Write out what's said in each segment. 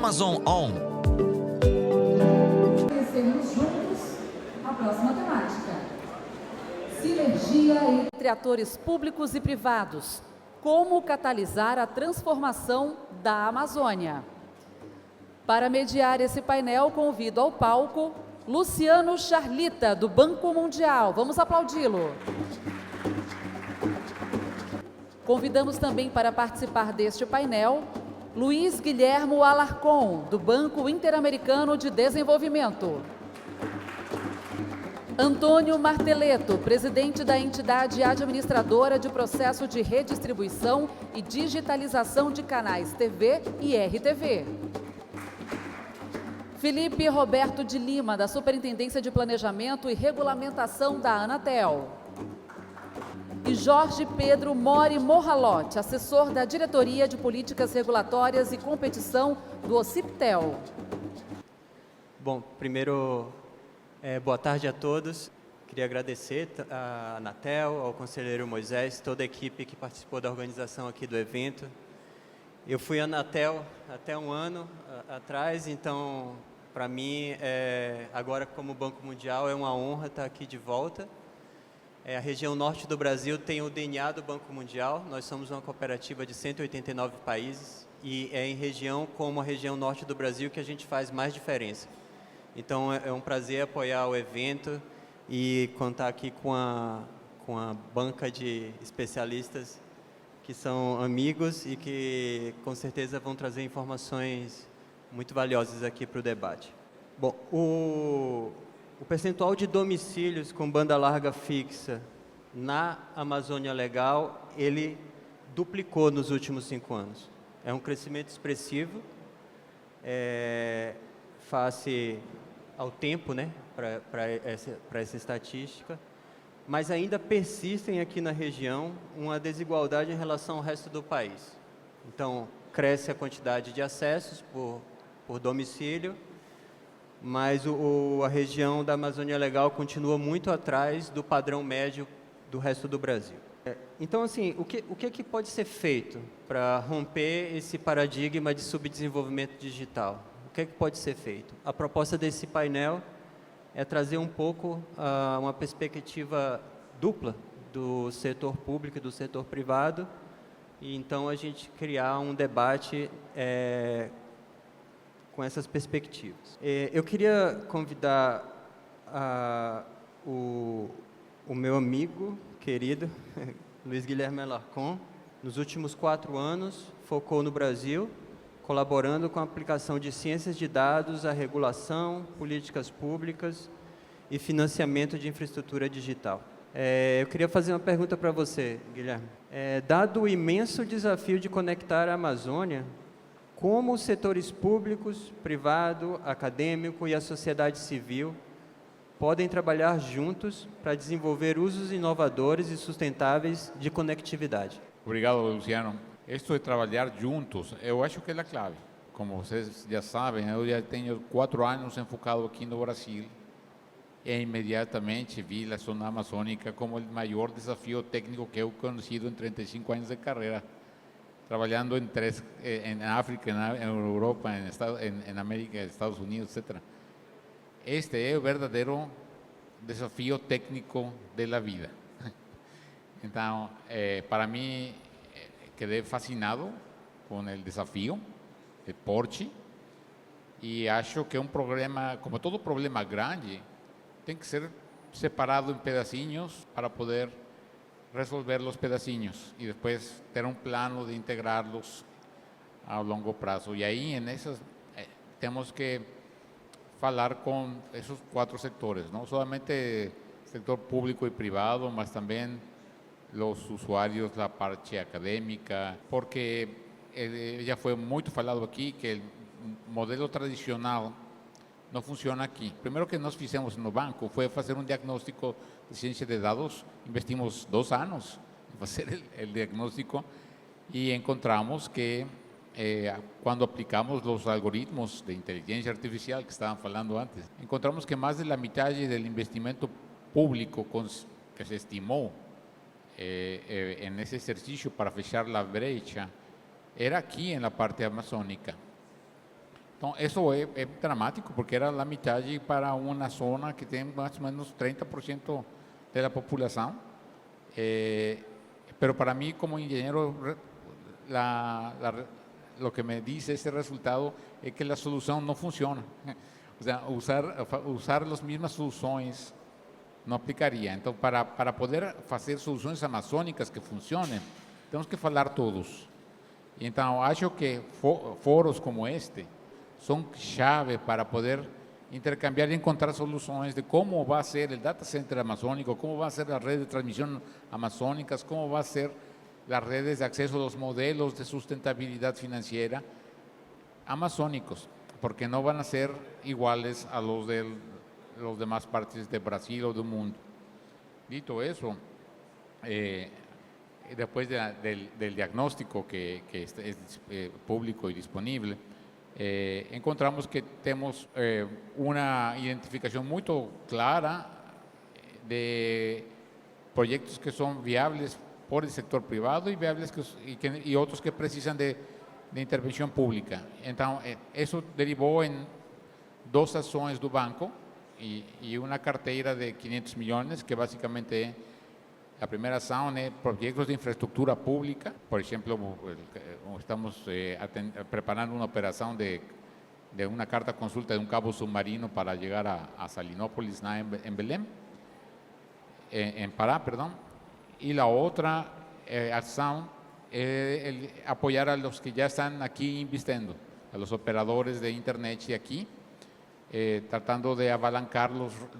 Amazon On. Conhecemos juntos a próxima temática. Sinergia entre atores públicos e privados. Como catalisar a transformação da Amazônia? Para mediar esse painel, convido ao palco Luciano Charlita, do Banco Mundial. Vamos aplaudi-lo. Convidamos também para participar deste painel Luiz Guilhermo Alarcón, do Banco Interamericano de Desenvolvimento. Antônio Marteleto, presidente da entidade administradora de processo de redistribuição e digitalização de canais TV e RTV. Felipe Roberto de Lima, da Superintendência de Planejamento e Regulamentação da Anatel. E Jorge Pedro Mori Morralotti, assessor da Diretoria de Políticas Regulatórias e Competição do OCIPTEL. Bom, primeiro, boa tarde a todos. Queria agradecer à Anatel, ao conselheiro Moisés, toda a equipe que participou da organização aqui do evento. Eu fui à Anatel até um ano atrás, então, para mim, agora como Banco Mundial, é uma honra estar aqui de volta. A região norte do Brasil tem o DNA do Banco Mundial. Nós somos uma cooperativa de 189 países e é em região como a região norte do Brasil que a gente faz mais diferença. Então, é um prazer apoiar o evento e contar aqui com a banca de especialistas que são amigos e que, com certeza, vão trazer informações muito valiosas aqui para o debate. Bom, o percentual de domicílios com banda larga fixa na Amazônia Legal, ele duplicou nos últimos 5 anos. É um crescimento expressivo, face ao tempo, né, para essa estatística, mas ainda persistem aqui na região uma desigualdade em relação ao resto do país. Então, cresce a quantidade de acessos por domicílio, mas a região da Amazônia Legal continua muito atrás do padrão médio do resto do Brasil. Então, assim, o que pode ser feito para romper esse paradigma de subdesenvolvimento digital? O que pode ser feito? A proposta desse painel é trazer um pouco uma perspectiva dupla do setor público e do setor privado, e então a gente criar um debate com essas perspectivas. Eu queria convidar o meu amigo querido, Luiz Guilherme Alarcón. Nos últimos 4 anos, focou no Brasil, colaborando com a aplicação de ciências de dados, a regulação, políticas públicas e financiamento de infraestrutura digital. Eu queria fazer uma pergunta para você, Guilherme. Dado o imenso desafio de conectar a Amazônia, como os setores públicos, privado, acadêmico e a sociedade civil podem trabalhar juntos para desenvolver usos inovadores e sustentáveis de conectividade? Obrigado, Luciano. Isso de trabalhar juntos, eu acho que é a clave. Como vocês já sabem, eu já tenho 4 anos enfocado aqui no Brasil e imediatamente vi a zona amazônica como o maior desafio técnico que eu conhecido em 35 anos de carreira, trabalhando em África, em Europa, em América, Estados Unidos, etc. Este é o verdadeiro desafio técnico da vida. Então, para mim, quedé fascinado com o desafio de porte e acho que é um problema, como todo problema grande, tem que ser separado em pedacinhos para poder resolver os pedacinhos e depois ter um plano de integrá-los a longo prazo. E aí, temos que falar com esses 4 setores, não somente sector público e privado, mas também os usuários da parte acadêmica, porque já foi muito falado aqui que o modelo tradicional não funciona aqui. O primeiro que nós fizemos no banco foi fazer um diagnóstico de ciência de dados. Investimos 2 anos em fazer o diagnóstico e encontramos que quando aplicamos os algoritmos de inteligência artificial que estavam falando antes, encontramos que mais da metade do investimento público que se estimou nesse exercício para fechar a brecha era aqui na parte amazônica. Então, isso é dramático, porque era a metade para uma zona que tem mais ou menos 30% da população. Pero para mí, como ingeniero, lo que me dice ese resultado es que la solución no funciona. O sea, usar las mismas soluciones no aplicaría. Entonces, para poder hacer soluciones amazónicas que funcionen, tenemos que falar todos. Então, acho que foros como este são chave para poder intercambiar e encontrar soluções de como vai ser o data center amazônico, como vai ser a rede de transmissão amazônicas, como vai ser as redes de acesso aos modelos de sustentabilidade financeira amazônicos, porque não vão ser iguais a los de las demás partes do Brasil ou do mundo. Dito isso, después del diagnóstico que es público y disponible, encontramos que tenemos una identificación muy clara de proyectos que son viables por el sector privado y viables y otros que precisan de intervención pública. Entonces, eso derivó en 2 ações do banco y una carteira de 500 millones que básicamente la primera ação es proyectos de infraestructura pública. Por ejemplo, estamos preparando una operación de una carta consulta de un cabo submarino para llegar a Salinópolis, en Belém, en Pará, perdón. Y la otra acción es apoyar a los que ya están aquí invirtiendo, a los operadores de Internet de aquí, tratando de abalancar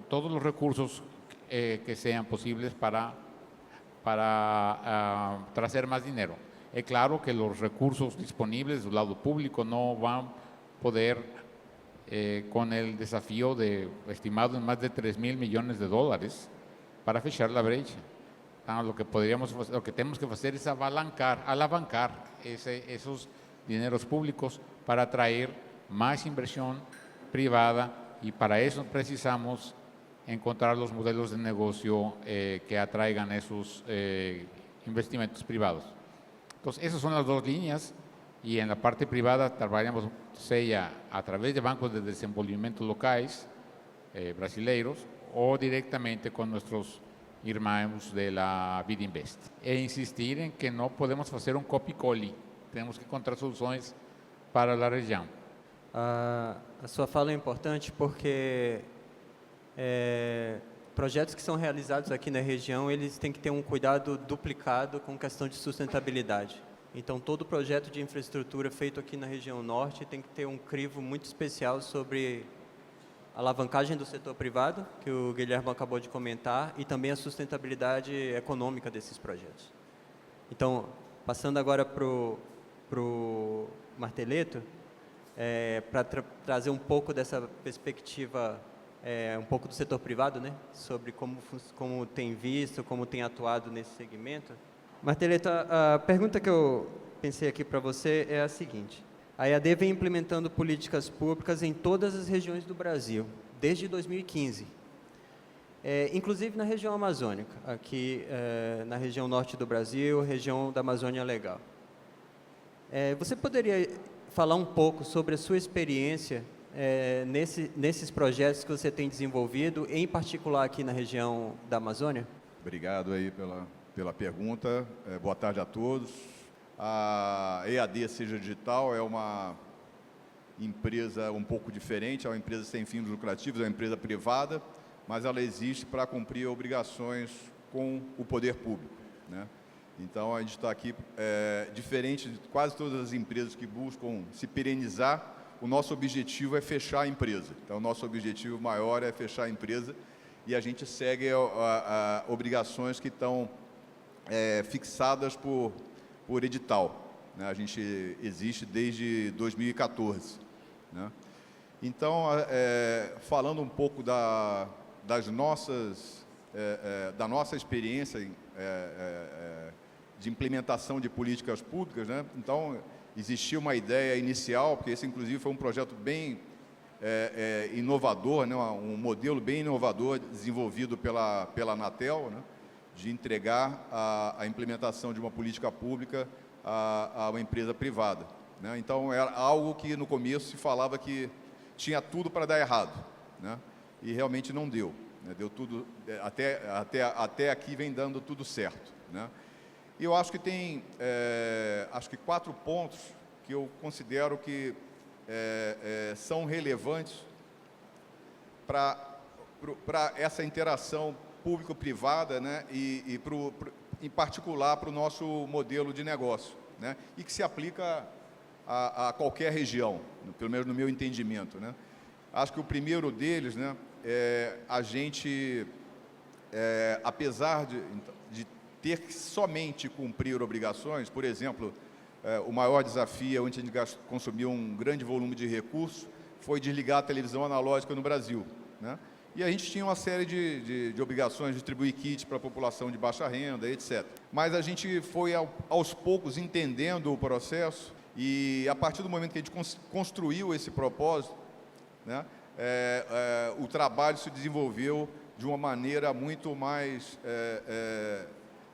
todos los recursos que sean posibles para trazer más dinero. Es claro que los recursos disponibles del lado público no van a poder, con el desafío estimado en más de $3,000 millones, para fechar la brecha. Entonces, lo que tenemos que hacer es alavancar esos dineros públicos para atraer más inversión privada, y para eso precisamos encontrar los modelos de negocio que atraigan esos investimentos privados. Entonces, esas son las 2 líneas, y en la parte privada trabajamos a través de bancos de desenvolvimiento locais brasileiros o directamente con nuestros irmãos de la Vidinvest. E insistir en que no podemos hacer un copy-coli, tenemos que encontrar soluções para a região. A sua fala é importante porque projetos que são realizados aqui na região, eles têm que ter um cuidado duplicado com questão de sustentabilidade. Então, todo projeto de infraestrutura feito aqui na região norte tem que ter um crivo muito especial sobre a alavancagem do setor privado, que o Guilherme acabou de comentar, e também a sustentabilidade econômica desses projetos. Então, passando agora para o Marteletto, para trazer um pouco dessa perspectiva, um pouco do setor privado, né, sobre como tem visto, como tem atuado nesse segmento. Marteletto, a pergunta que eu pensei aqui para você é a seguinte: a EAD vem implementando políticas públicas em todas as regiões do Brasil, desde 2015, inclusive na região amazônica, aqui na região norte do Brasil, região da Amazônia Legal. Você poderia falar um pouco sobre a sua experiência nesses projetos que você tem desenvolvido, em particular aqui na região da Amazônia? Obrigado aí pela pergunta. Boa tarde a todos. A EAD Seja Digital é uma empresa um pouco diferente, é uma empresa sem fins lucrativos, é uma empresa privada, mas ela existe para cumprir obrigações com o poder público, né? Então, a gente está aqui, diferente de quase todas as empresas que buscam se perenizar, o nosso objetivo é fechar a empresa. Então, o nosso objetivo maior é fechar a empresa, e a gente segue obrigações que estão fixadas por edital, né? A gente existe desde 2014, né? Então, falando um pouco da nossa experiência de implementação de políticas públicas, né? Então, existia uma ideia inicial, porque esse, inclusive, foi um projeto bem inovador, né? Um modelo bem inovador desenvolvido pela Anatel, né? De entregar a implementação de uma política pública a uma empresa privada. né? Então, era algo que no começo se falava que tinha tudo para dar errado, né? E realmente não deu, né? Deu tudo, até aqui vem dando tudo certo, né? E eu acho que tem, acho que 4 pontos que eu considero que são relevantes para essa interação público-privada, né? Em particular para o nosso modelo de negócio, né? E que se aplica a qualquer região, pelo menos no meu entendimento, né? Acho que o primeiro deles, né, a gente, apesar de ter que somente cumprir obrigações, por exemplo, o maior desafio, onde a gente consumiu um grande volume de recursos, foi desligar a televisão analógica no Brasil, né? E a gente tinha uma série de obrigações de distribuir kits para a população de baixa renda, etc. Mas a gente foi, aos poucos, entendendo o processo e, a partir do momento que a gente construiu esse propósito, né, o trabalho se desenvolveu de uma maneira muito mais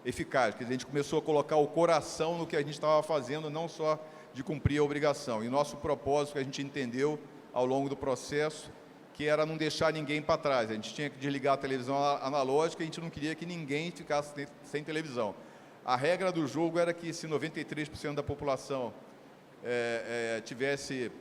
eficaz. Quer dizer, a gente começou a colocar o coração no que a gente estava fazendo, não só de cumprir a obrigação. E nosso propósito, que a gente entendeu ao longo do processo, que era não deixar ninguém para trás. A gente tinha que desligar a televisão analógica e a gente não queria que ninguém ficasse sem televisão. A regra do jogo era que, se 93% da população tivesse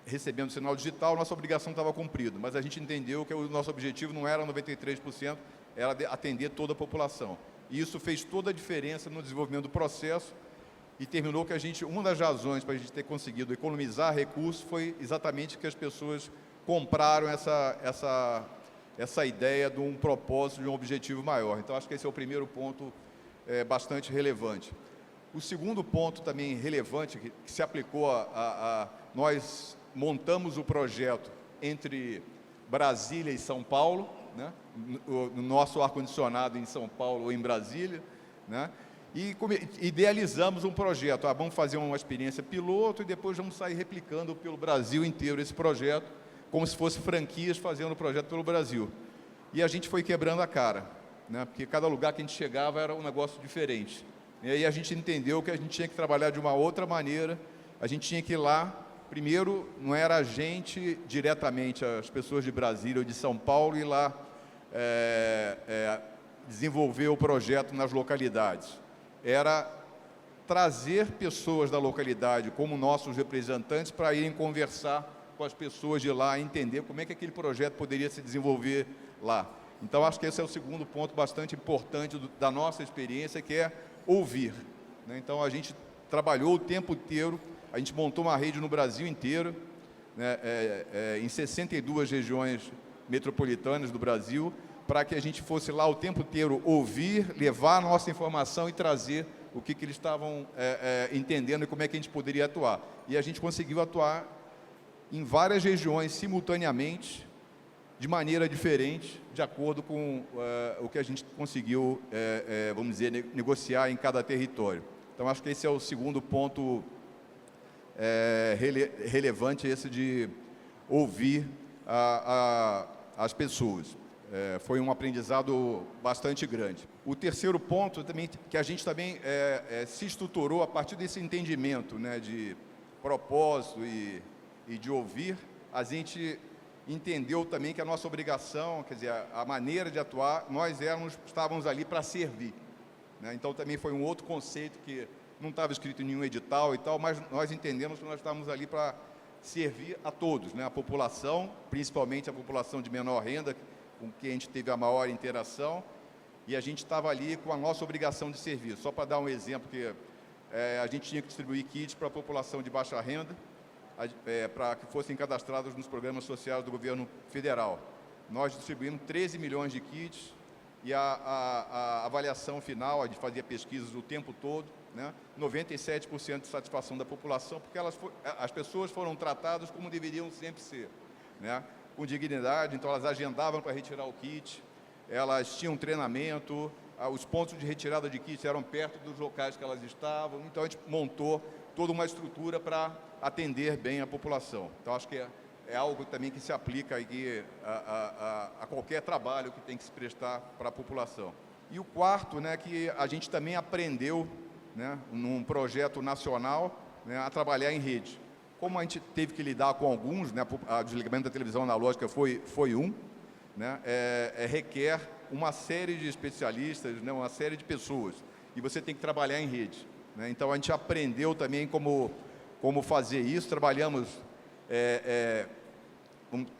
recebendo sinal digital, nossa obrigação estava cumprida. Mas a gente entendeu que o nosso objetivo não era 93%, era atender toda a população. E isso fez toda a diferença no desenvolvimento do processo e terminou que uma das razões para a gente ter conseguido economizar recursos foi exatamente que as pessoas compraram essa ideia de um propósito, de um objetivo maior. Então, acho que esse é o primeiro ponto bastante relevante. O segundo ponto também relevante, que se aplicou nós montamos o projeto entre Brasília e São Paulo, né? No nosso ar-condicionado em São Paulo ou em Brasília, né? E idealizamos um projeto. Vamos fazer uma experiência piloto e depois vamos sair replicando pelo Brasil inteiro esse projeto, como se fosse franquias fazendo o projeto pelo Brasil. E a gente foi quebrando a cara, né? Porque cada lugar que a gente chegava era um negócio diferente. E aí a gente entendeu que a gente tinha que trabalhar de uma outra maneira, a gente tinha que ir lá, primeiro, não era a gente diretamente, as pessoas de Brasília ou de São Paulo, ir lá desenvolver o projeto nas localidades. Era trazer pessoas da localidade como nossos representantes para irem conversar com as pessoas de lá, entender como é que aquele projeto poderia se desenvolver lá. Então, acho que esse é o segundo ponto bastante importante da nossa experiência, que é ouvir, né? Então, a gente trabalhou o tempo inteiro, a gente montou uma rede no Brasil inteiro, né, em 62 regiões metropolitanas do Brasil, para que a gente fosse lá o tempo inteiro ouvir, levar a nossa informação e trazer o que eles estavam entendendo e como é que a gente poderia atuar. E a gente conseguiu atuar em várias regiões simultaneamente, de maneira diferente, de acordo com o que a gente conseguiu, vamos dizer, negociar em cada território. Então, acho que esse é o segundo ponto relevante, esse de ouvir as pessoas. Foi um aprendizado bastante grande. O terceiro ponto, também, que a gente também se estruturou a partir desse entendimento, né, de propósito e de ouvir, a gente entendeu também que a nossa obrigação, quer dizer, a maneira de atuar, nós estávamos ali para servir, né? Então, também foi um outro conceito que não estava escrito em nenhum edital e tal, mas nós entendemos que nós estávamos ali para servir a todos, né? A população, principalmente a população de menor renda, com quem a gente teve a maior interação, e a gente estava ali com a nossa obrigação de servir. Só para dar um exemplo, que a gente tinha que distribuir kits para a população de baixa renda, para que fossem cadastrados nos programas sociais do governo federal. Nós distribuímos 13 milhões de kits e a avaliação final, a gente fazia pesquisas o tempo todo, né? 97% de satisfação da população, porque as pessoas foram tratadas como deveriam sempre ser, né? Com dignidade. Então, elas agendavam para retirar o kit, elas tinham treinamento, os pontos de retirada de kit eram perto dos locais que elas estavam, então a gente montou toda uma estrutura para atender bem a população. Então, acho que é algo também que se aplica aqui a qualquer trabalho que tem que se prestar para a população. E o quarto, né, que a gente também aprendeu, né, num projeto nacional, né, a trabalhar em rede. Como a gente teve que lidar com alguns, né, o desligamento da televisão analógica foi um, né, requer uma série de especialistas, né, uma série de pessoas, e você tem que trabalhar em rede, né? Então, a gente aprendeu também como fazer isso, trabalhamos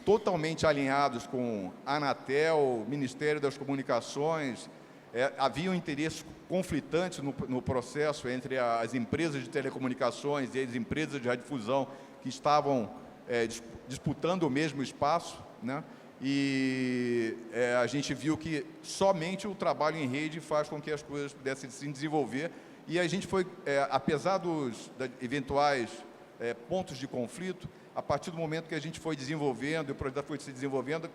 totalmente alinhados com a Anatel, Ministério das Comunicações. Havia interesses conflitantes no processo entre as empresas de telecomunicações e as empresas de radiodifusão que estavam disputando o mesmo espaço, né? E a gente viu que somente o trabalho em rede faz com que as coisas pudessem se desenvolver. E a gente foi, apesar dos eventuais pontos de conflito, a partir do momento que a gente foi desenvolvendo, e o projeto foi se desenvolvendo,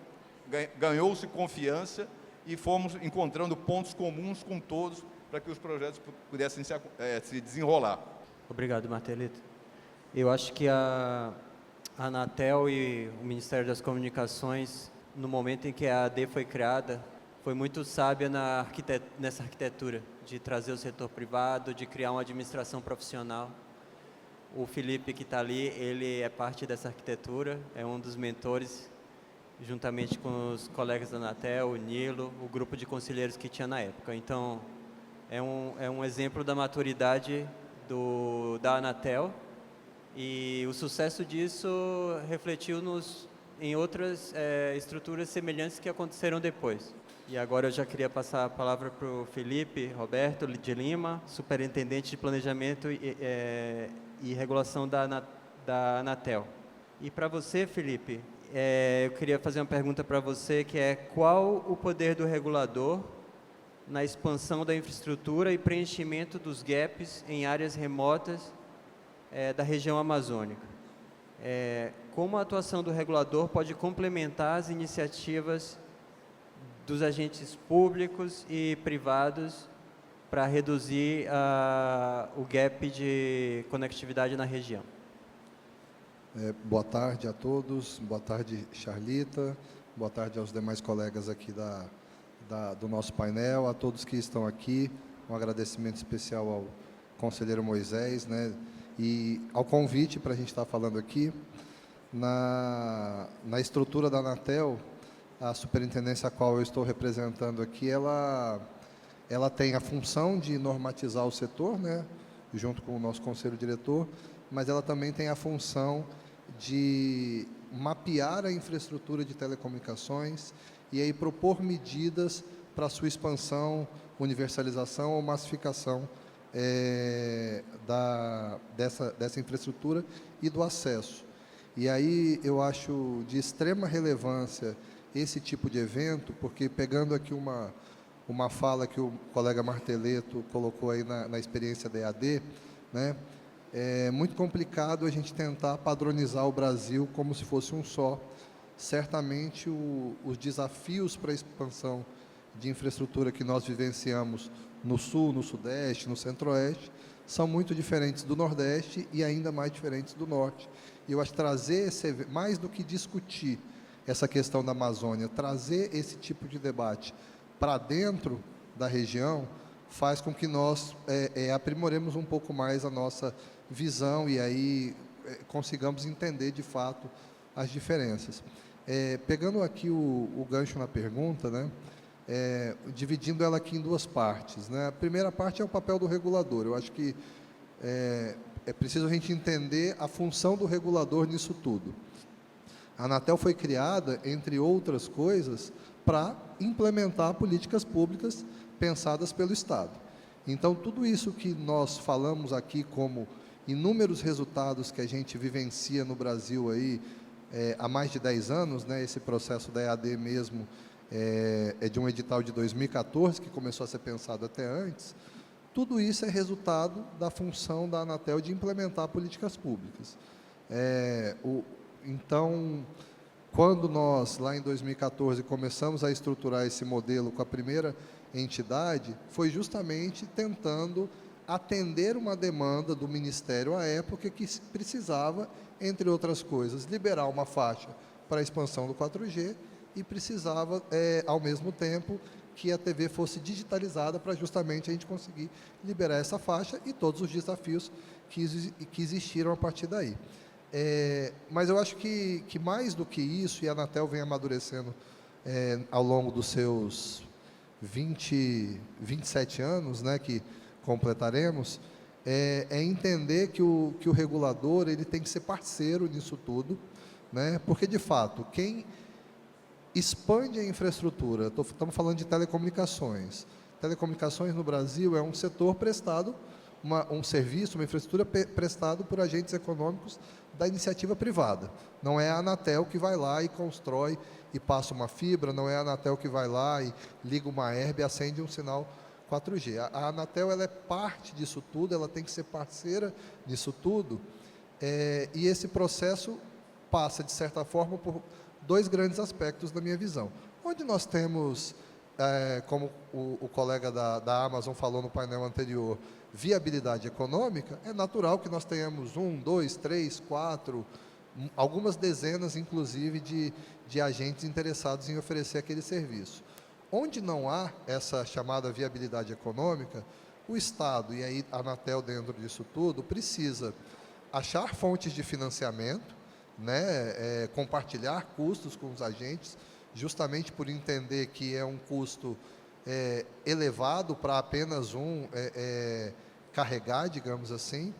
ganhou-se confiança e fomos encontrando pontos comuns com todos para que os projetos pudessem se desenrolar. Obrigado, Martelito. Eu acho que a Anatel e o Ministério das Comunicações, no momento em que a AD foi criada, foi muito sábia nessa arquitetura, de trazer o setor privado, de criar uma administração profissional. O Felipe, que está ali, ele é parte dessa arquitetura, é um dos mentores, juntamente com os colegas da Anatel, o Nilo, o grupo de conselheiros que tinha na época. Então, é um exemplo da maturidade da Anatel, e o sucesso disso refletiu em outras estruturas semelhantes que aconteceram depois. E agora eu já queria passar a palavra para o Felipe Roberto de Lima, superintendente de planejamento e regulação da Anatel. E para você, Felipe, eu queria fazer uma pergunta para você, que é: qual o poder do regulador na expansão da infraestrutura e preenchimento dos gaps em áreas remotas da região amazônica? Como a atuação do regulador pode complementar as iniciativas dos agentes públicos e privados para reduzir o gap de conectividade na região? Boa tarde a todos, boa tarde, Charlita, boa tarde aos demais colegas aqui do nosso painel, a todos que estão aqui, um agradecimento especial ao conselheiro Moisés, né, e ao convite para a gente estar falando aqui. Na estrutura da Anatel, a superintendência a qual eu estou representando aqui, ela tem a função de normatizar o setor, né, junto com o nosso conselho diretor, mas ela também tem a função de mapear a infraestrutura de telecomunicações e aí propor medidas para a sua expansão, universalização ou massificação dessa infraestrutura e do acesso. E aí eu acho de extrema relevância esse tipo de evento, porque pegando aqui uma fala que o colega Martelito colocou aí na experiência da EAD, né, é muito complicado a gente tentar padronizar o Brasil como se fosse um só. Certamente os desafios para a expansão de infraestrutura que nós vivenciamos no Sul, no Sudeste, no Centro-Oeste, são muito diferentes do Nordeste e ainda mais diferentes do Norte. E eu acho que trazer mais do que discutir essa questão da Amazônia, trazer esse tipo de debate para dentro da região faz com que nós aprimoremos um pouco mais a nossa visão e aí consigamos entender de fato as diferenças. Pegando aqui o gancho na pergunta, né, dividindo ela aqui em duas partes, né? A primeira parte é o papel do regulador. Eu acho que é preciso a gente entender a função do regulador nisso tudo. A Anatel foi criada, entre outras coisas, para implementar políticas públicas pensadas pelo Estado. Então, tudo isso que nós falamos aqui como inúmeros resultados que a gente vivencia no Brasil aí, há mais de 10 anos, né, esse processo da EAD mesmo é de um edital de 2014, que começou a ser pensado até antes. Tudo isso é resultado da função da Anatel de implementar políticas públicas. Então, quando nós, lá em 2014, começamos a estruturar esse modelo com a primeira entidade, foi justamente tentando atender uma demanda do Ministério à época que precisava, entre outras coisas, liberar uma faixa para a expansão do 4G e precisava, ao mesmo tempo, que a TV fosse digitalizada para justamente a gente conseguir liberar essa faixa e todos os desafios que existiram a partir daí. Mas eu acho que mais do que isso, e a Anatel vem amadurecendo ao longo dos seus 27 anos, né, que completaremos, é entender que o regulador ele tem que ser parceiro nisso tudo, né, porque, de fato, quem expande a infraestrutura, estamos falando de telecomunicações. Telecomunicações no Brasil é um setor prestado, um serviço, uma infraestrutura prestado por agentes econômicos da iniciativa privada. Não é a Anatel que vai lá e constrói e passa uma fibra, não é a Anatel que vai lá e liga uma herb e acende um sinal 4G. A Anatel ela é parte disso tudo, ela tem que ser parceira nisso tudo, e esse processo passa, de certa forma, por dois grandes aspectos da minha visão. Onde nós temos, como o colega da Amazon falou no painel anterior, viabilidade econômica, é natural que nós tenhamos 1, 2, 3, 4, algumas dezenas, inclusive, de agentes interessados em oferecer aquele serviço. Onde não há essa chamada viabilidade econômica, o Estado, e aí a Anatel dentro disso tudo, precisa achar fontes de financiamento, né, compartilhar custos com os agentes, justamente por entender que é um custo elevado para apenas carregar, digamos assim,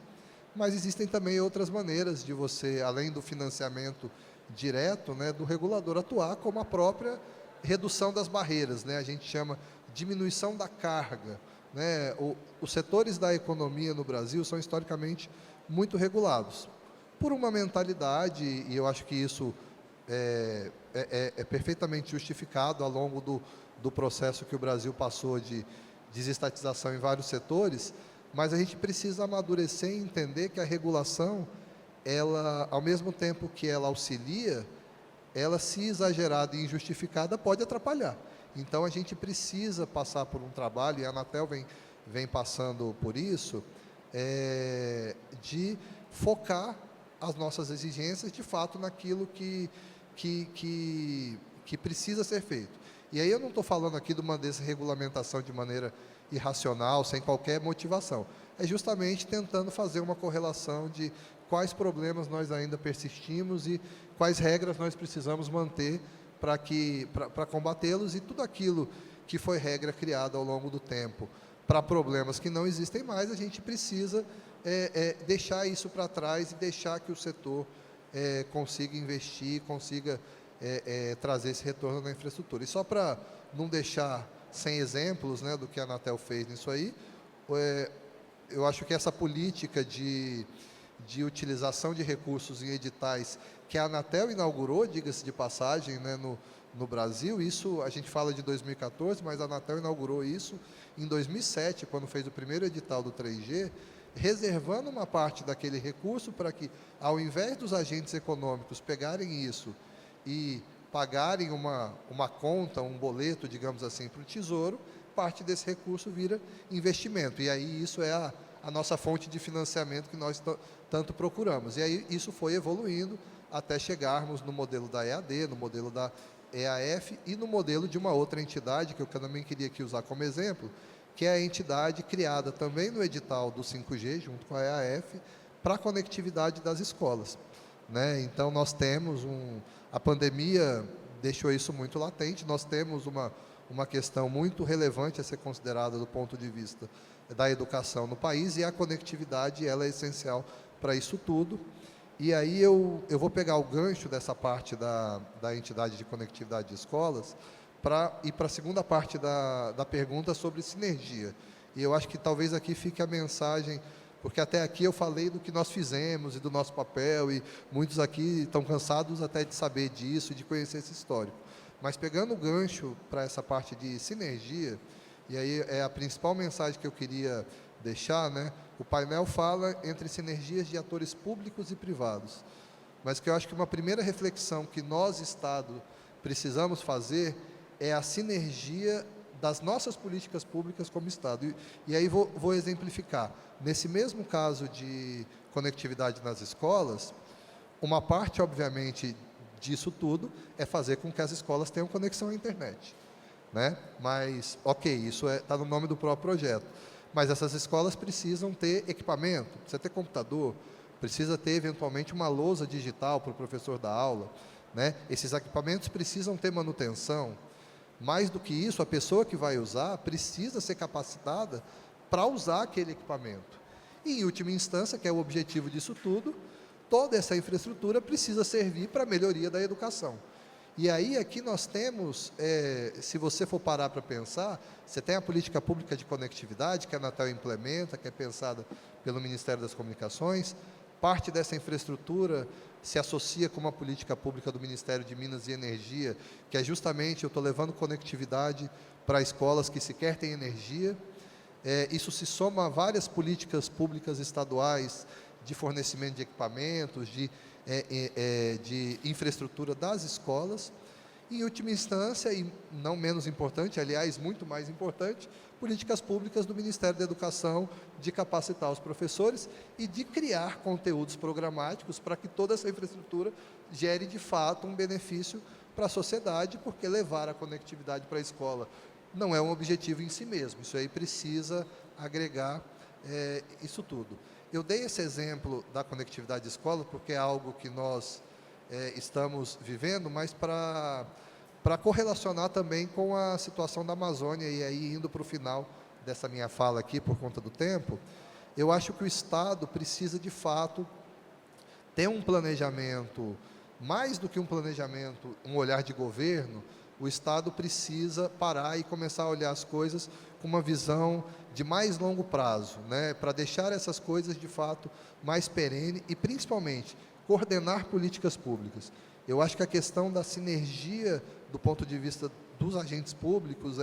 mas existem também outras maneiras de você, além do financiamento direto, né, do regulador atuar, como a própria redução das barreiras, né, a gente chama diminuição da carga, né, os setores da economia no Brasil são historicamente muito regulados, por uma mentalidade, e eu acho que isso é perfeitamente justificado ao longo do processo que o Brasil passou de desestatização em vários setores, mas a gente precisa amadurecer e entender que a regulação, ela, ao mesmo tempo que ela auxilia, ela, se exagerada e injustificada, pode atrapalhar. Então, a gente precisa passar por um trabalho, e a Anatel vem passando por isso, de focar as nossas exigências, de fato, naquilo que precisa ser feito. E aí eu não estou falando aqui de uma desregulamentação de maneira irracional, sem qualquer motivação. É justamente tentando fazer uma correlação de quais problemas nós ainda persistimos e quais regras nós precisamos manter para combatê-los, e tudo aquilo que foi regra criada ao longo do tempo para problemas que não existem mais, a gente precisa deixar isso para trás e deixar que o setor consiga investir, consiga trazer esse retorno na infraestrutura. E só para não deixar sem exemplos, né, do que a Anatel fez nisso aí, eu acho que essa política de utilização de recursos em editais que a Anatel inaugurou, diga-se de passagem, né, no Brasil, isso a gente fala de 2014, mas a Anatel inaugurou isso em 2007, quando fez o primeiro edital do 3G, reservando uma parte daquele recurso para que, ao invés dos agentes econômicos pegarem isso e pagarem uma conta, um boleto, digamos assim, para o Tesouro, parte desse recurso vira investimento. E aí isso é a nossa fonte de financiamento que nós tanto procuramos. E aí isso foi evoluindo até chegarmos no modelo da EAD, no modelo da EAF e no modelo de uma outra entidade, que eu também queria aqui usar como exemplo, que é a entidade criada também no edital do 5G, junto com a EAF, para a conectividade das escolas, né? Então, nós temos a pandemia deixou isso muito latente, nós temos uma questão muito relevante a ser considerada do ponto de vista da educação no país, e a conectividade ela é essencial para isso tudo. E aí eu vou pegar o gancho dessa parte da entidade de conectividade de escolas para ir para a segunda parte da pergunta sobre sinergia. E eu acho que talvez aqui fique a mensagem, porque até aqui eu falei do que nós fizemos e do nosso papel, e muitos aqui estão cansados até de saber disso e de conhecer esse histórico. Mas pegando o gancho para essa parte de sinergia, e aí é a principal mensagem que eu queria deixar, né? O painel fala entre sinergias de atores públicos e privados, mas que eu acho que uma primeira reflexão que nós, Estado, precisamos fazer é a sinergia das nossas políticas públicas como Estado. E aí vou exemplificar. Nesse mesmo caso de conectividade nas escolas, uma parte, obviamente, disso tudo é fazer com que as escolas tenham conexão à internet, né? Mas, ok, isso está no nome do próprio projeto. Mas essas escolas precisam ter equipamento, precisa ter computador, precisa ter, eventualmente, uma lousa digital para o professor dar aula, né? Esses equipamentos precisam ter manutenção. Mais do que isso, a pessoa que vai usar precisa ser capacitada para usar aquele equipamento. E, em última instância, que é o objetivo disso tudo, toda essa infraestrutura precisa servir para a melhoria da educação. E aí, aqui nós temos, se você for parar para pensar, você tem a política pública de conectividade, que a Anatel implementa, que é pensada pelo Ministério das Comunicações. Parte dessa infraestrutura se associa com uma política pública do Ministério de Minas e Energia, que é justamente, eu estou levando conectividade para escolas que sequer têm energia. Isso se soma a várias políticas públicas estaduais de fornecimento de equipamentos, de infraestrutura das escolas. Em última instância, e não menos importante, aliás, muito mais importante, políticas públicas do Ministério da Educação de capacitar os professores e de criar conteúdos programáticos para que toda essa infraestrutura gere, de fato, um benefício para a sociedade, porque levar a conectividade para a escola não é um objetivo em si mesmo. Isso aí precisa agregar isso tudo. Eu dei esse exemplo da conectividade de escola porque é algo que nós estamos vivendo, mas para correlacionar também com a situação da Amazônia, e aí indo para o final dessa minha fala aqui, por conta do tempo, eu acho que o Estado precisa, de fato, ter um planejamento, mais do que um planejamento, um olhar de governo. O Estado precisa parar e começar a olhar as coisas com uma visão de mais longo prazo, né, para deixar essas coisas, de fato, mais perene e, principalmente, coordenar políticas públicas. Eu acho que a questão da sinergia, do ponto de vista dos agentes públicos,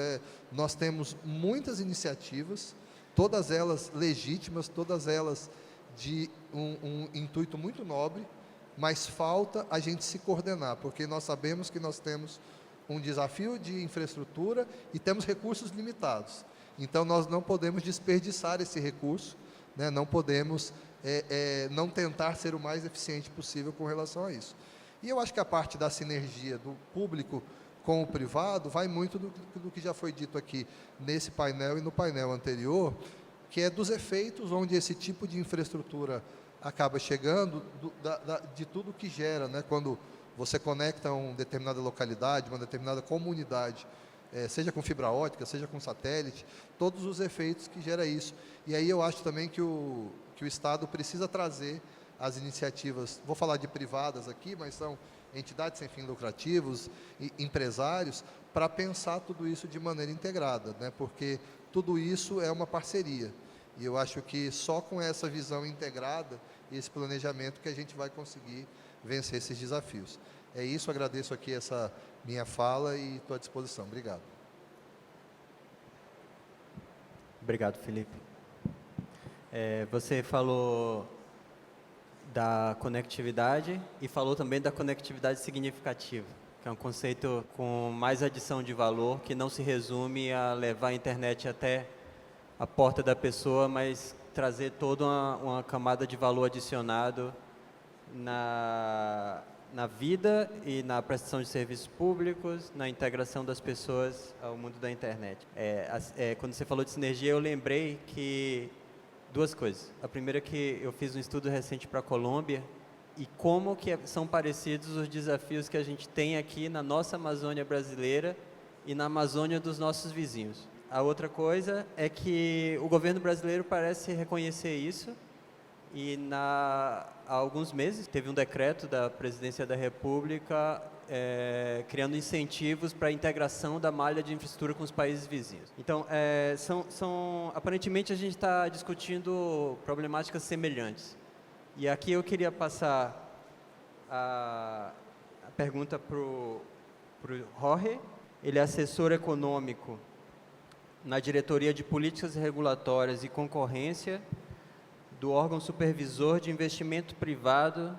nós temos muitas iniciativas, todas elas legítimas, todas elas de um intuito muito nobre, mas falta a gente se coordenar, porque nós sabemos que nós temos um desafio de infraestrutura e temos recursos limitados. Então, nós não podemos desperdiçar esse recurso, né? Não podemos não tentar ser o mais eficiente possível com relação a isso. E eu acho que a parte da sinergia do público com o privado vai muito do que já foi dito aqui nesse painel e no painel anterior, que é dos efeitos onde esse tipo de infraestrutura acaba chegando, de tudo que gera, né? Quando você conecta uma determinada localidade, uma determinada comunidade, seja com fibra ótica, seja com satélite, todos os efeitos que gera isso. E aí eu acho também que o Estado precisa trazer as iniciativas, vou falar de privadas aqui, mas são entidades sem fins lucrativos, empresários, para pensar tudo isso de maneira integrada, né? Porque tudo isso é uma parceria. E eu acho que só com essa visão integrada e esse planejamento que a gente vai conseguir vencer esses desafios. É isso, agradeço aqui essa minha fala e estou à disposição. Obrigado. Obrigado, Felipe. Você falou da conectividade e falou também da conectividade significativa, que é um conceito com mais adição de valor, que não se resume a levar a internet até a porta da pessoa, mas trazer toda uma camada de valor adicionado na vida e na prestação de serviços públicos, na integração das pessoas ao mundo da internet. Quando você falou de sinergia, eu lembrei que duas coisas. A primeira é que eu fiz um estudo recente para a Colômbia e como que são parecidos os desafios que a gente tem aqui na nossa Amazônia brasileira e na Amazônia dos nossos vizinhos. A outra coisa é que o governo brasileiro parece reconhecer isso e há alguns meses teve um decreto da Presidência da República criando incentivos para a integração da malha de infraestrutura com os países vizinhos. Então, aparentemente a gente está discutindo problemáticas semelhantes. E aqui eu queria passar a pergunta para o Jorge. Ele é assessor econômico na Diretoria de Políticas Regulatórias e Concorrência do órgão supervisor de investimento privado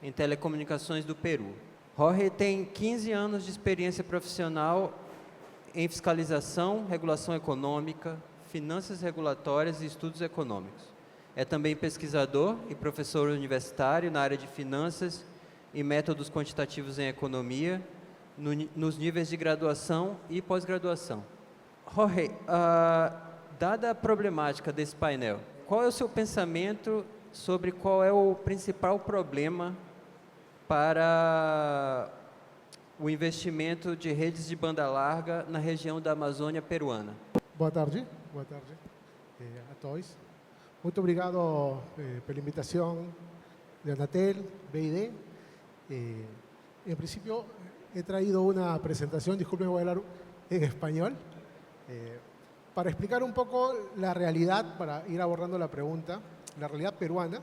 em telecomunicações do Peru. Jorge tem 15 anos de experiência profissional em fiscalização, regulação econômica, finanças regulatórias e estudos econômicos. É também pesquisador e professor universitário na área de finanças e métodos quantitativos em economia, nos níveis de graduação e pós-graduação. Jorge, dada a problemática desse painel, qual é o seu pensamento sobre qual é o principal problema para o investimento de redes de banda larga na região da Amazônia peruana? Boa tarde a todos. Muito obrigado pela invitação de Anatel, BID. En principio he traído una presentación, disculpen, voy a hablar en español, para explicar un poco la realidad, para ir abordando la pregunta, la realidad peruana,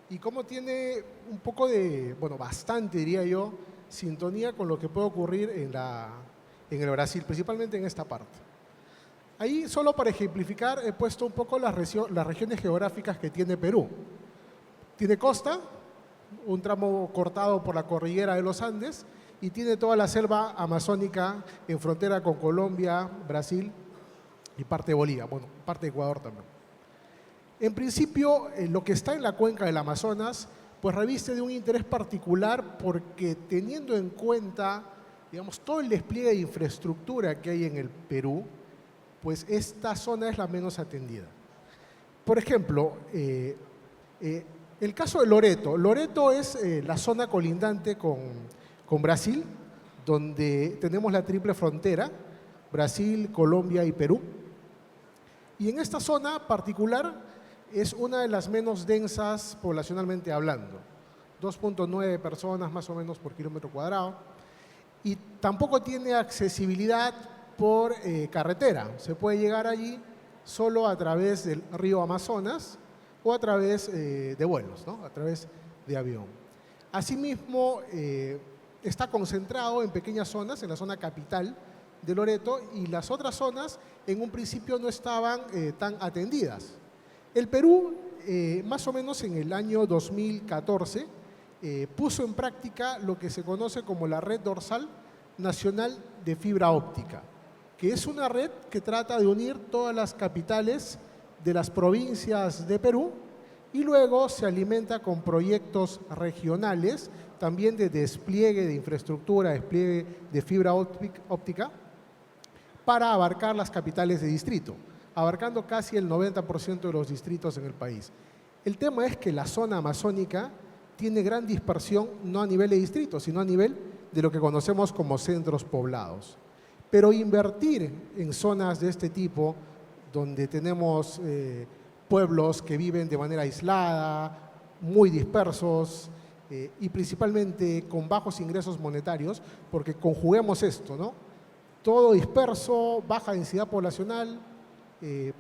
y cómo tiene un poco de, bueno, bastante diría yo, sintonía con lo que puede ocurrir en el Brasil, principalmente en esta parte. Ahí, solo para ejemplificar, he puesto un poco las regiones geográficas que tiene Perú. Tiene costa, un tramo cortado por la cordillera de los Andes, y tiene toda la selva amazónica en frontera con Colombia, Brasil y parte de Bolivia, bueno, parte de Ecuador también. En principio, lo que está en la cuenca del Amazonas, pues reviste de un interés particular porque teniendo en cuenta, digamos, todo el despliegue de infraestructura que hay en el Perú, pues esta zona es la menos atendida. Por ejemplo, el caso de Loreto. Loreto es la zona colindante con Brasil, donde tenemos la triple frontera, Brasil, Colombia y Perú. Y en esta zona particular es una de las menos densas poblacionalmente hablando. 2.9 personas más o menos por kilómetro cuadrado. Y tampoco tiene accesibilidad por carretera. Se puede llegar allí solo a través del río Amazonas o a través de vuelos, ¿no? A través de avión. Asimismo, está concentrado en pequeñas zonas, en la zona capital de Loreto, y las otras zonas en un principio no estaban tan atendidas. El Perú, más o menos en el año 2014, puso en práctica lo que se conoce como la Red Dorsal Nacional de Fibra Óptica, que es una red que trata de unir todas las capitales de las provincias de Perú y luego se alimenta con proyectos regionales, también de despliegue de infraestructura, despliegue de fibra óptica, para abarcar las capitales de distrito, abarcando casi el 90% de los distritos en el país. El tema es que la zona amazónica tiene gran dispersión, no a nivel de distrito, sino a nivel de lo que conocemos como centros poblados. Pero invertir en zonas de este tipo, donde tenemos pueblos que viven de manera aislada, muy dispersos y principalmente con bajos ingresos monetarios, porque conjuguemos esto, ¿no? Todo disperso, baja densidad poblacional,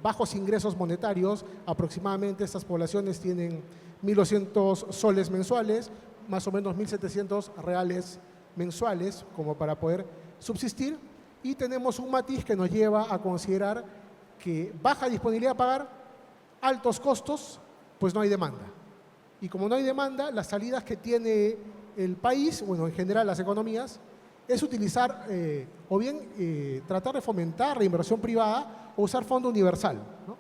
bajos ingresos monetarios, aproximadamente estas poblaciones tienen 1.200 soles mensuales, más o menos 1.700 reales mensuales, como para poder subsistir, y tenemos un matiz que nos lleva a considerar que baja disponibilidad a pagar, altos costos, pues no hay demanda. Y como no hay demanda, las salidas que tiene el país, bueno, en general las economías, es utilizar o bien tratar de fomentar la inversión privada o usar fondo universal, ¿no?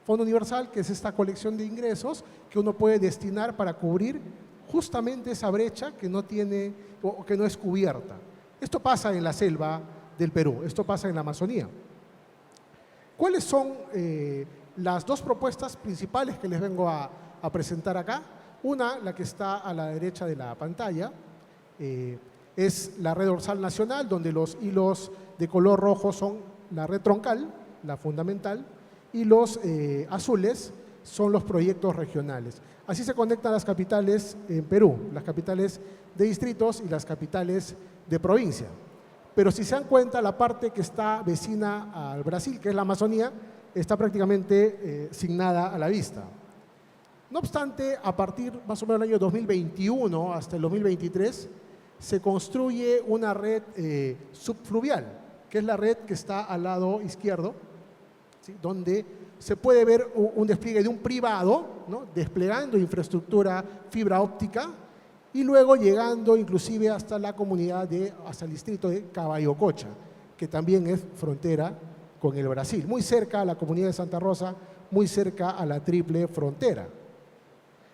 Fondo universal, que es esta colección de ingresos que uno puede destinar para cubrir justamente esa brecha que no tiene o que no es cubierta. Esto pasa en la selva del Perú, esto pasa en la Amazonía. ¿Cuáles son las dos propuestas principales que les vengo a presentar acá? Una, la que está a la derecha de la pantalla, es la red dorsal nacional, donde los hilos de color rojo son la red troncal, la fundamental, y los azules son los proyectos regionales. Así se conectan las capitales en Perú, las capitales de distritos y las capitales de provincia. Pero si se dan cuenta, la parte que está vecina al Brasil, que es la Amazonía, está prácticamente sin nada a la vista. No obstante, a partir más o menos del año 2021 hasta el 2023, se construye una red subfluvial, que es la red que está al lado izquierdo, ¿sí? Donde se puede ver un despliegue de un privado, ¿no? Desplegando infraestructura fibra óptica y luego llegando inclusive hasta la comunidad, hasta el distrito de Caballococha, que también es frontera con el Brasil, muy cerca a la comunidad de Santa Rosa, muy cerca a la triple frontera.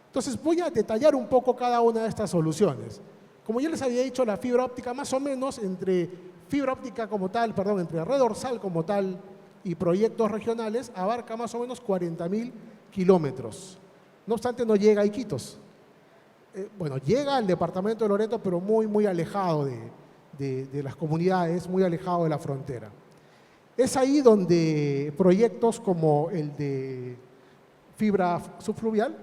Entonces voy a detallar un poco cada una de estas soluciones. Como ya les había dicho, la fibra óptica más o menos entre fibra óptica como tal, perdón, entre red dorsal como tal y proyectos regionales abarca más o menos 40.000 kilómetros. No obstante, no llega a Iquitos. Bueno, llega al departamento de Loreto, pero muy alejado de las comunidades, muy alejado de la frontera. Es ahí donde proyectos como el de fibra subfluvial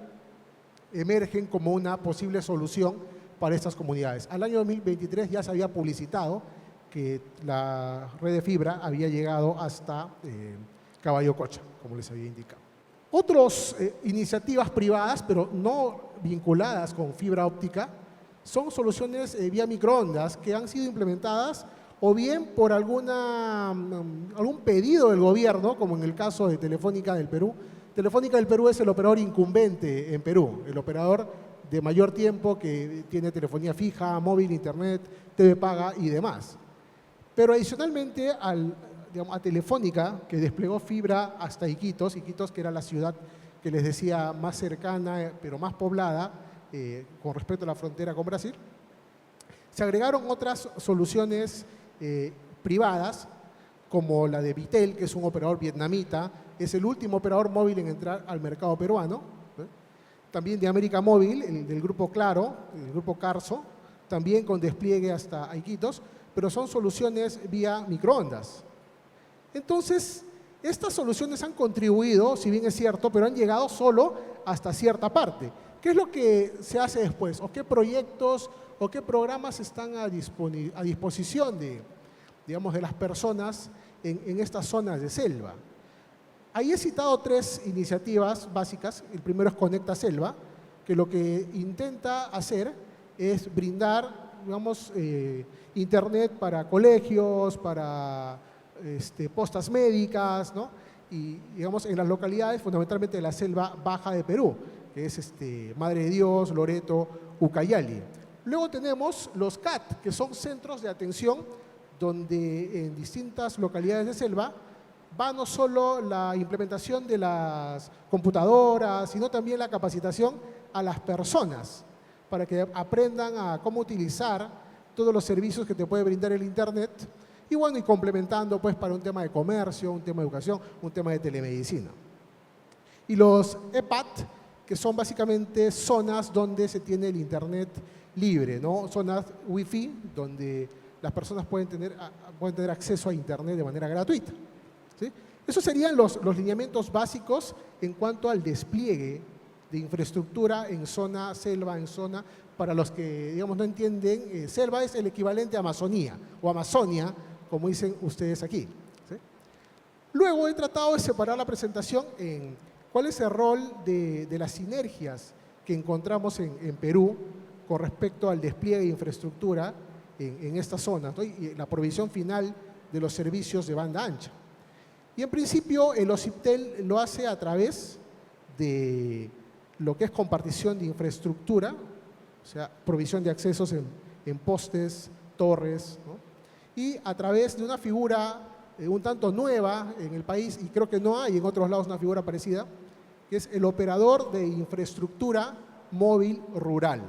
emergen como una posible solución para estas comunidades. Al año 2023 ya se había publicitado que la red de fibra había llegado hasta Caballo Cocha, como les había indicado. Otras iniciativas privadas, pero no vinculadas con fibra óptica, son soluciones vía microondas que han sido implementadas o bien por algún pedido del gobierno, como en el caso de Telefónica del Perú. Telefónica del Perú es el operador incumbente en Perú, el operador de mayor tiempo que tiene telefonía fija, móvil, internet, TV paga y demás. Pero adicionalmente a Telefónica, que desplegó fibra hasta Iquitos, que era la ciudad que les decía más cercana, pero más poblada, con respecto a la frontera con Brasil, se agregaron otras soluciones privadas, como la de Vitel, que es un operador vietnamita, es el último operador móvil en entrar al mercado peruano. También de América Móvil, del grupo Claro, el grupo Carso, también con despliegue hasta Iquitos, pero son soluciones vía microondas. Entonces, estas soluciones han contribuido, si bien es cierto, pero han llegado solo hasta cierta parte. ¿Qué es lo que se hace después? ¿O qué proyectos o qué programas están a disposición de las personas en estas zonas de selva? Ahí he citado 3 iniciativas básicas. El primero es Conecta Selva, que lo que intenta hacer es brindar, internet para colegios, para postas médicas, ¿no? Y, en las localidades, fundamentalmente de la selva baja de Perú, que es Madre de Dios, Loreto, Ucayali. Luego tenemos los CAT, que son centros de atención donde en distintas localidades de selva va no solo la implementación de las computadoras, sino también la capacitación a las personas para que aprendan a cómo utilizar todos los servicios que te puede brindar el Internet y y complementando pues para un tema de comercio, un tema de educación, un tema de telemedicina. Y los EPAT, que son básicamente zonas donde se tiene el Internet libre, ¿no? Zonas Wi-Fi donde las personas pueden tener acceso a Internet de manera gratuita, ¿sí? Esos serían los lineamientos básicos en cuanto al despliegue de infraestructura en zona selva, en zona, para los que no entienden, selva es el equivalente a Amazonía o Amazonia, como dicen ustedes aquí, ¿sí? Luego he tratado de separar la presentación en cuál es el rol de las sinergias que encontramos en Perú con respecto al despliegue de infraestructura en estas zonas, ¿no? Y la provisión final de los servicios de banda ancha. Y en principio el OCIPTEL lo hace a través de lo que es compartición de infraestructura, o sea, provisión de accesos en postes, torres, ¿no? Y a través de una figura un tanto nueva en el país, y creo que no hay en otros lados una figura parecida, que es el operador de infraestructura móvil rural,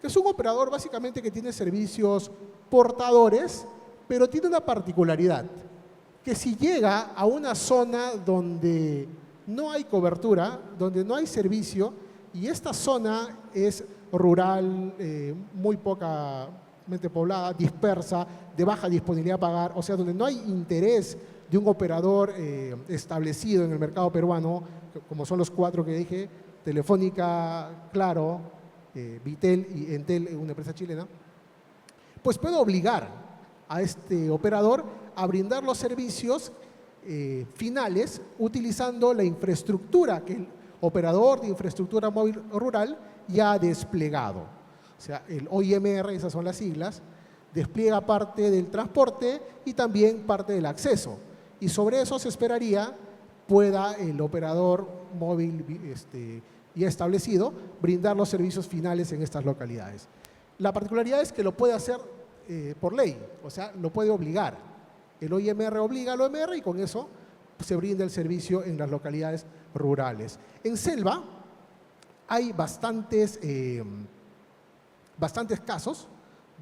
que es un operador básicamente que tiene servicios portadores, pero tiene una particularidad, que si llega a una zona donde no hay cobertura, donde no hay servicio, y esta zona es rural, muy pocamente poblada, dispersa, de baja disponibilidad a pagar, o sea, donde no hay interés de un operador establecido en el mercado peruano, como son los 4 que dije, Telefónica, Claro, Vitel y Entel, una empresa chilena, pues puede obligar a este operador a brindar los servicios finales utilizando la infraestructura que el operador de infraestructura móvil rural ya ha desplegado. O sea, el OIMR, esas son las siglas, despliega parte del transporte y también parte del acceso. Y sobre eso se esperaría pueda el operador móvil ya establecido brindar los servicios finales en estas localidades. La particularidad es que lo puede hacer por ley, o sea, lo puede obligar. El OIMR obliga al OMR y con eso se brinda el servicio en las localidades rurales. En selva hay bastantes casos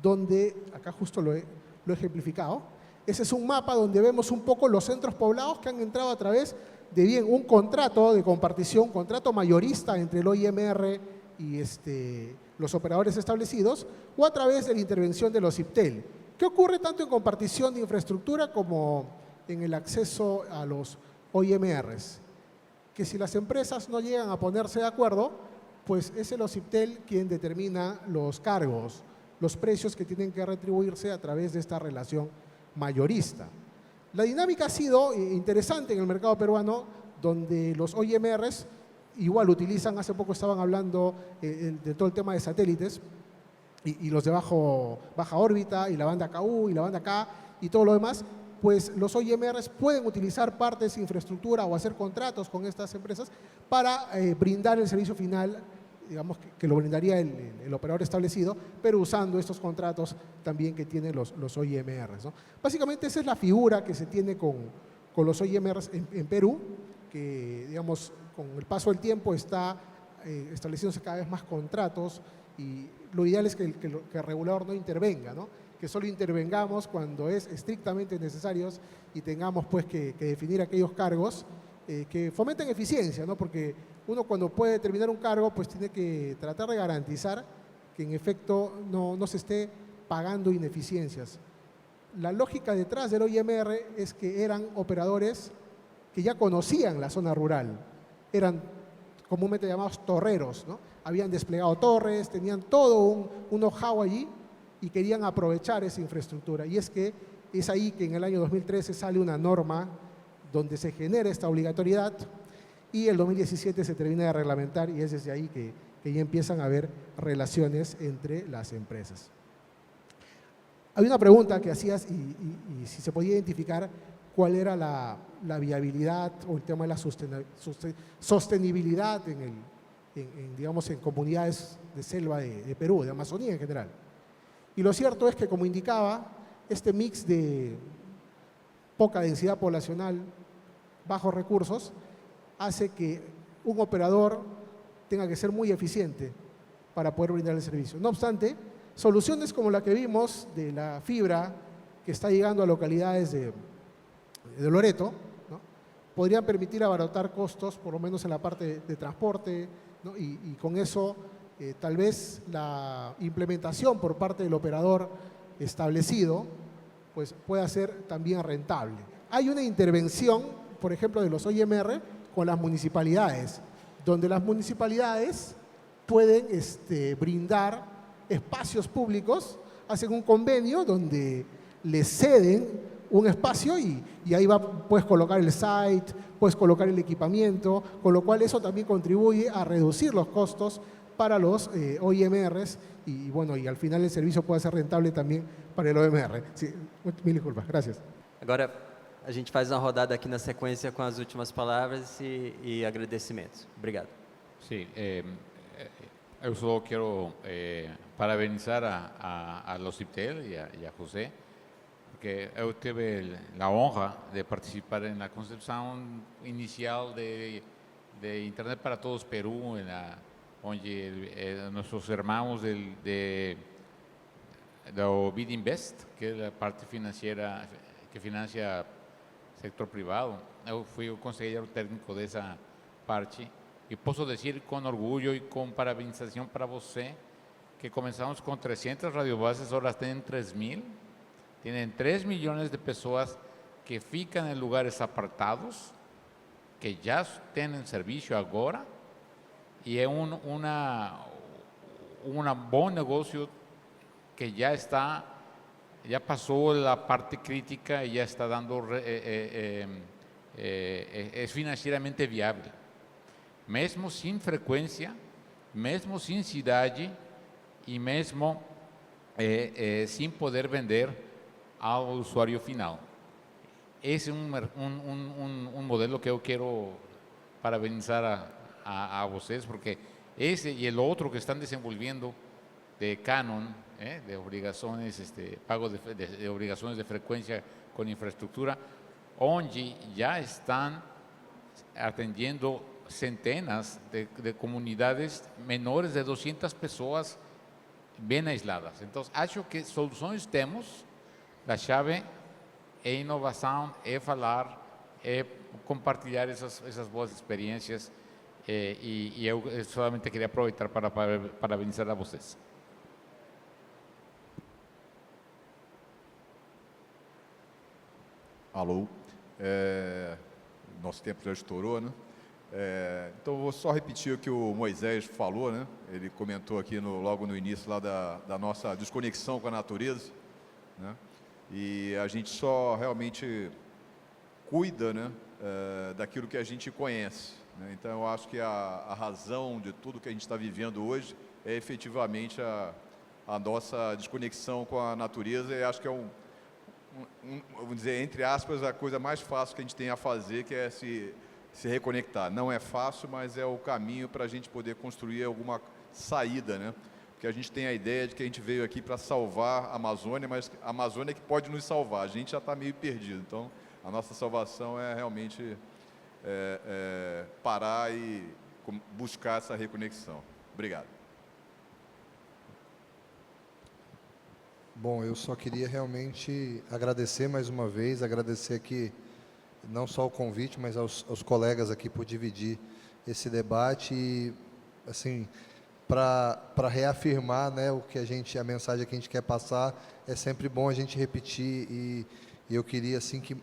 donde, acá justo lo he ejemplificado, Ese es un mapa donde vemos un poco los centros poblados que han entrado a través de bien un contrato de compartición, contrato mayorista entre el OIMR y los operadores establecidos, o a través de la intervención de los IPTEL. ¿Qué ocurre tanto en compartición de infraestructura como en el acceso a los OIMRs? Que si las empresas no llegan a ponerse de acuerdo, pues es el OCIPTEL quien determina los cargos, los precios que tienen que retribuirse a través de esta relación mayorista. La dinámica ha sido interesante en el mercado peruano, donde los OIMRs igual utilizan, hace poco estaban hablando de todo el tema de satélites, y los de baja órbita, y la banda KU, y la banda K, y todo lo demás, pues los OIMRs pueden utilizar parte de esa infraestructura o hacer contratos con estas empresas para brindar el servicio final, digamos que lo brindaría el operador establecido, pero usando estos contratos también que tienen los OIMRs, ¿no? Básicamente esa es la figura que se tiene con los OIMRs en Perú, que digamos con el paso del tiempo está estableciéndose cada vez más contratos, y lo ideal es que el regulador no intervenga, ¿no? Que solo intervengamos cuando es estrictamente necesarios y tengamos pues que definir aquellos cargos que fomenten eficiencia, ¿no? Porque uno cuando puede determinar un cargo pues tiene que tratar de garantizar que en efecto no se esté pagando ineficiencias. La lógica detrás del OIMR es que eran operadores que ya conocían la zona rural, eran comúnmente llamados torreros, ¿no? Habían desplegado torres, tenían todo un know-how allí y querían aprovechar esa infraestructura. Y es que es ahí que en el año 2013 sale una norma donde se genera esta obligatoriedad, y el 2017 se termina de reglamentar, y es desde ahí que ya empiezan a haber relaciones entre las empresas. Hay una pregunta que hacías y si se podía identificar cuál era la viabilidad o el tema de la sostenibilidad digamos, en comunidades de selva de Perú, de Amazonía en general. Y lo cierto es que, como indicaba, este mix de poca densidad poblacional, bajos recursos, hace que un operador tenga que ser muy eficiente para poder brindar el servicio. No obstante, soluciones como la que vimos de la fibra que está llegando a localidades de Loreto, ¿no? Podrían permitir abaratar costos, por lo menos en la parte de transporte, ¿no? Y con eso tal vez la implementación por parte del operador establecido pues pueda ser también rentable. Hay una intervención, por ejemplo, de los OIMR con las municipalidades, donde las municipalidades pueden brindar espacios públicos, hacen un convenio donde les ceden un espacio y ahí puedes colocar el site, puedes colocar el equipamiento, con lo cual eso también contribuye a reducir los costos para los OIMRs y bueno, y al final el servicio puede ser rentable también para el OMR. Sí, mil disculpas, gracias. Agora, a gente faz uma rodada aqui na sequência com as últimas palavras e agradecimentos. Obrigado. Sí, yo solo quiero parabenizar a los IPTEL y a José, porque yo tuve la honra de participar en la concepción inicial de Internet para Todos Perú, donde nuestros hermanos de Bidinvest, que es la parte financiera que financia el sector privado. Yo fui el consejero técnico de esa parte y puedo decir con orgullo y con parabenización para você que comenzamos con 300 radiobases, ahora tienen 3.000, tienen 3 millones de personas que fican en lugares apartados, que ya tienen servicio ahora, y es un buen negocio que ya pasó la parte crítica y ya está dando, es financieramente viable. Mesmo sin frecuencia, mesmo sin cidade y mesmo sin poder vender al usuario final. Ese es un modelo que yo quiero parabenizar a ustedes, porque ese y el otro que están desenvolviendo de canon, de obligaciones, pago de obligaciones de frecuencia con infraestructura, donde ya están atendiendo centenas de comunidades menores de 200 personas bien aisladas. Entonces, acho que soluciones tenemos, la llave é inovação, é falar, é compartilhar essas boas experiências. E eu solamente queria aproveitar para parabenizar a vocês. Alô? Nosso tempo já estourou, né? Então, eu vou só repetir o que o Moisés falou, né? Ele comentou aqui logo no início lá da nossa desconexão com a natureza, né? E a gente só realmente cuida, né, daquilo que a gente conhece, né? Então, eu acho que a razão de tudo que a gente está vivendo hoje é efetivamente a nossa desconexão com a natureza, e acho que é vamos dizer, entre aspas, a coisa mais fácil que a gente tem a fazer, que é se reconectar. Não é fácil, mas é o caminho para a gente poder construir alguma saída, né? Porque a gente tem a ideia de que a gente veio aqui para salvar a Amazônia, mas a Amazônia é que pode nos salvar. A gente já está meio perdido. Então, a nossa salvação é realmente parar e buscar essa reconexão. Obrigado. Bom, eu só queria realmente agradecer mais uma vez, agradecer aqui não só o convite, mas aos colegas aqui por dividir esse debate e, assim, para reafirmar, né, a mensagem que a gente quer passar, é sempre bom a gente repetir e eu queria, assim, que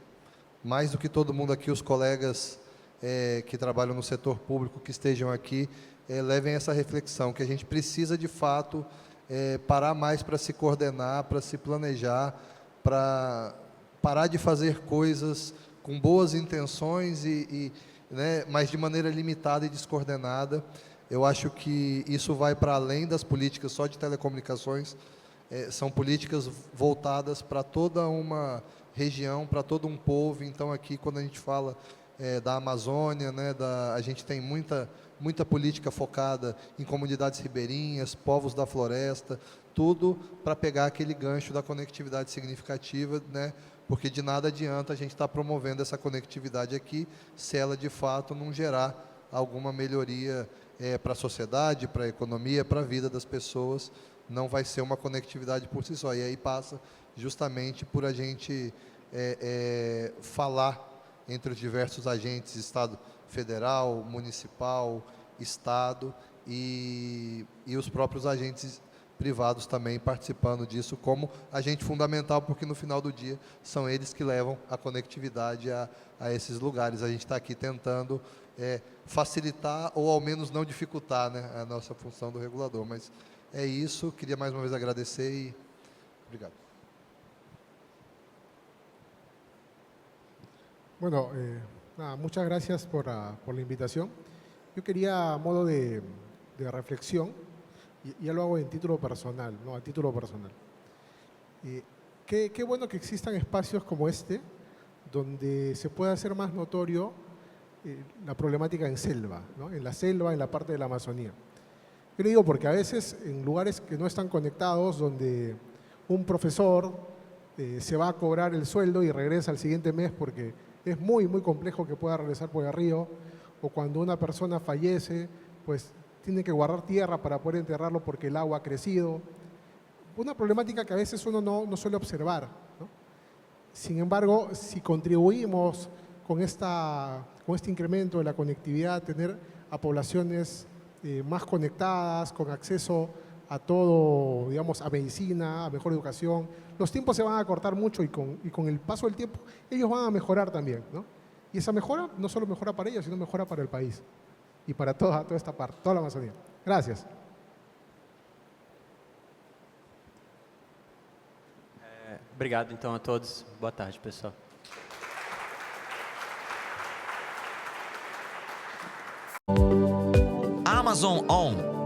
mais do que todo mundo aqui, os colegas que trabalham no setor público, que estejam aqui, levem essa reflexão, que a gente precisa, de fato, parar mais para se coordenar, para se planejar, para parar de fazer coisas com boas intenções né, mas de maneira limitada e descoordenada. Eu acho que isso vai para além das políticas só de telecomunicações, são políticas voltadas para toda uma região, para todo um povo. Então, aqui, quando a gente fala da Amazônia, né, a gente tem muita política focada em comunidades ribeirinhas, povos da floresta, tudo para pegar aquele gancho da conectividade significativa, né, porque de nada adianta a gente estar promovendo essa conectividade aqui, se ela de fato não gerar alguma melhoria para a sociedade, para a economia, para a vida das pessoas, não vai ser uma conectividade por si só. E aí passa justamente por a gente falar entre os diversos agentes, Estado federal, municipal, Estado e os próprios agentes privados também participando disso como agente fundamental, porque no final do dia são eles que levam a conectividade a esses lugares. A gente está aqui tentando facilitar ou ao menos não dificultar, né, a nossa função do regulador. Mas é isso, queria mais uma vez agradecer e obrigado. Bueno, muchas gracias por la invitación. Yo quería, a modo de reflexión, y ya lo hago en título personal, ¿no? A título personal. Qué bueno que existan espacios como este, donde se pueda hacer más notorio la problemática en selva, ¿no? En la selva, en la parte de la Amazonía. Yo lo digo porque a veces en lugares que no están conectados, donde un profesor se va a cobrar el sueldo y regresa al siguiente mes porque es muy complejo que pueda regresar por el río, o cuando una persona fallece, pues tiene que guardar tierra para poder enterrarlo porque el agua ha crecido. Una problemática que a veces uno no suele observar, ¿no? Sin embargo, si contribuimos con este incremento de la conectividad, tener a poblaciones más conectadas, con acceso a todo, digamos, a medicina, a mejor educación, los tiempos se van a acortar mucho y con el paso del tiempo ellos van a mejorar también, ¿no? Y esa mejora no solo mejora para ellos, sino mejora para el país y para toda esta parte, toda la Amazonía. Gracias. Obrigado, então, a todos. Boa tarde, pessoal. Amazon On,